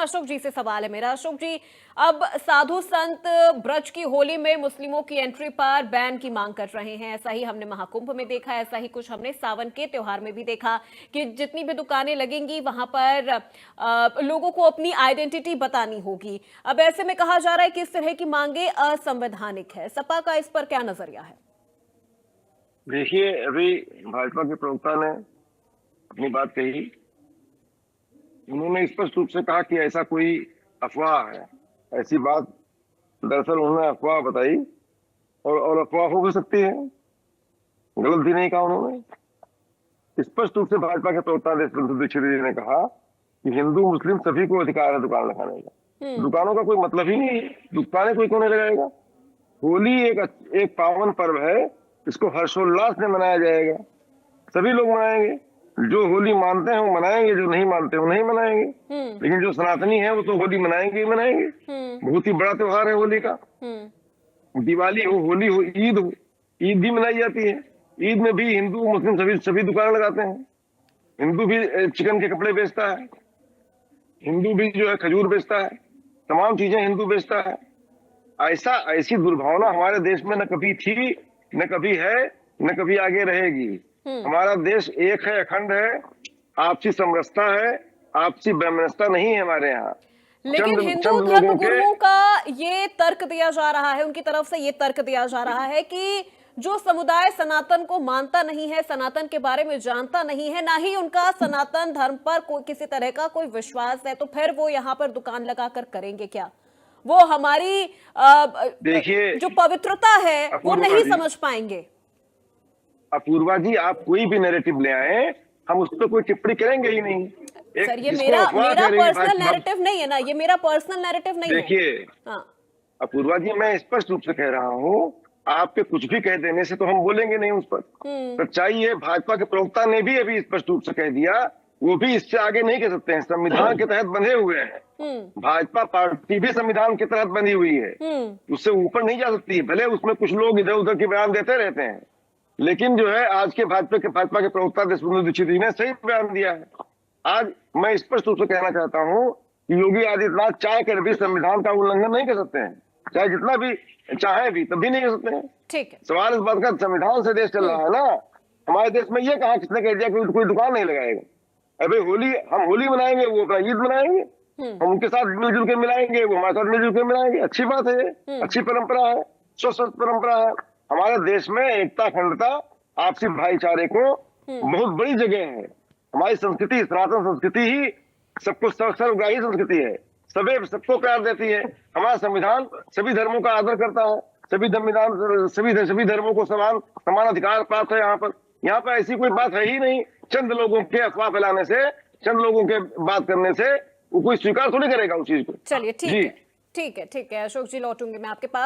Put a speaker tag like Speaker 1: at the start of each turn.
Speaker 1: अशोक जी से सवाल है मेरा। अशोक जी, अब साधु संत ब्रज की होली में मुस्लिमों की एंट्री पर बैन की मांग कर रहे हैं। ऐसा ही हमने महाकुंभ में देखा, ऐसा ही कुछ हमने सावन के त्योहार में भी देखा कि जितनी भी दुकानें लगेंगी वहां पर लोगों को अपनी आइडेंटिटी बतानी होगी। अब ऐसे में कहा जा रहा है कि इस तरह की मांगे असंवैधानिक है। सपा का इस पर क्या नजरिया है?
Speaker 2: देखिए, अभी भाजपा के प्रवक्ता ने अपनी बात कही। उन्होंने स्पष्ट रूप से कहा कि ऐसा कोई अफवाह है। ऐसी बात दरअसल उन्होंने अफवाह बताई और अफवाह हो भी सकती है, गलत भी नहीं कहा उन्होंने। स्पष्ट रूप से भाजपा के प्रवक्ता देशबंधु दीक्षित जी ने कहा कि हिंदू मुस्लिम सभी को अधिकार है दुकान लगाने का। दुकानों का कोई मतलब ही नहीं है, दुकानें कोई क्यों नहीं लगाएगा। होली एक पावन पर्व है, इसको हर्षोल्लास से मनाया जाएगा, सभी लोग मनाएंगे। जो होली मानते हैं वो मनाएंगे, जो नहीं मानते वो नहीं मनाएंगे। लेकिन जो सनातनी है वो तो होली मनाएंगे ही मनाएंगे। बहुत ही बड़ा त्योहार है होली का। दिवाली हो, होली हो, ईद हो, ईद भी मनाई जाती है। ईद में भी हिंदू मुस्लिम सभी दुकान लगाते हैं। हिंदू भी चिकन के कपड़े बेचता है, हिंदू भी जो है खजूर बेचता है, तमाम चीजें हिंदू बेचता है। ऐसी दुर्भावना हमारे देश में न कभी थी, न कभी है, न कभी आगे रहेगी। हमारा देश एक है, अखंड है, आपसी समरसता है, आपसी वैमनस्यता नहीं है हमारे यहाँ।
Speaker 1: लेकिन हिंदू धर्म गुरुओं का ये तर्क दिया जा रहा है, उनकी तरफ से ये तर्क दिया जा रहा है कि जो समुदाय सनातन को मानता नहीं है, सनातन के बारे में जानता नहीं है, ना ही उनका सनातन धर्म पर कोई किसी तरह का कोई विश्वास है, तो फिर वो यहाँ पर दुकान लगाकर करेंगे क्या? वो हमारी
Speaker 2: देखिए,
Speaker 1: जो पवित्रता है वो नहीं समझ पाएंगे।
Speaker 2: अपूर्वा जी, आप कोई भी नैरेटिव ले आए, हम उस पर कोई टिप्पणी करेंगे ही नहीं।
Speaker 1: सर, ये मेरा पर्सनल नैरेटिव नहीं है ना, ये मेरा पर्सनल नैरेटिव नहीं है।
Speaker 2: देखिए अपूर्वा जी, मैं स्पष्ट रूप से कह रहा हूँ, आपके कुछ भी कह देने से तो हम बोलेंगे नहीं उस पर। सच्चाई है, भाजपा के प्रवक्ता ने भी अभी स्पष्ट रूप से कह दिया, वो भी इससे आगे नहीं कह सकते हैं। संविधान के तहत बंधे हुए हैं, भाजपा पार्टी भी संविधान के तहत बंधी हुई है, उससे ऊपर नहीं जा सकती। भले उसमें कुछ लोग इधर उधर के बयान देते रहते हैं, लेकिन जो है आज के भाजपा के प्रवक्ता देशबंधु दीक्षित जी ने सही बयान दिया है। आज मैं स्पष्ट रूप से कहना चाहता हूँ कि योगी आदित्यनाथ चाह कर भी संविधान का उल्लंघन नहीं कर सकते हैं, चाहे जितना भी चाहे भी तब भी नहीं कर सकते हैं।
Speaker 1: ठीक है,
Speaker 2: सवाल इस बात का, संविधान से देश चल रहा है ना। हमारे देश में ये कहा, किसने कह दिया कोई दुकान नहीं लगाएगा? अभी हम होली मनाएंगे, वो अपना ईद मनाएंगे, हम उनके साथ मिलजुल के मिलाएंगे, वो हमारे साथ मिलजुल के मिलाएंगे। अच्छी बात है, अच्छी परंपरा है, स्वस्थ परंपरा है। हमारे देश में एकता, अखंडता, आपसी भाईचारे को बहुत बड़ी जगह है। हमारी संस्कृति, सनातन संस्कृति ही सबको सर्वग्राही संस्कृति है, सबको प्यार देती है। हमारा संविधान सभी धर्मों का आदर करता है, सभी धर्मों को समान अधिकार प्राप्त है। यहाँ पर ऐसी कोई बात है ही नहीं। चंद लोगों के अफवाह फैलाने से, चंद लोगों के बात करने से वो कोई स्वीकार थोड़ी करेगा उस चीज को।
Speaker 1: चलिए, ठीक है अशोक जी, लौटूंगी मैं आपके पास।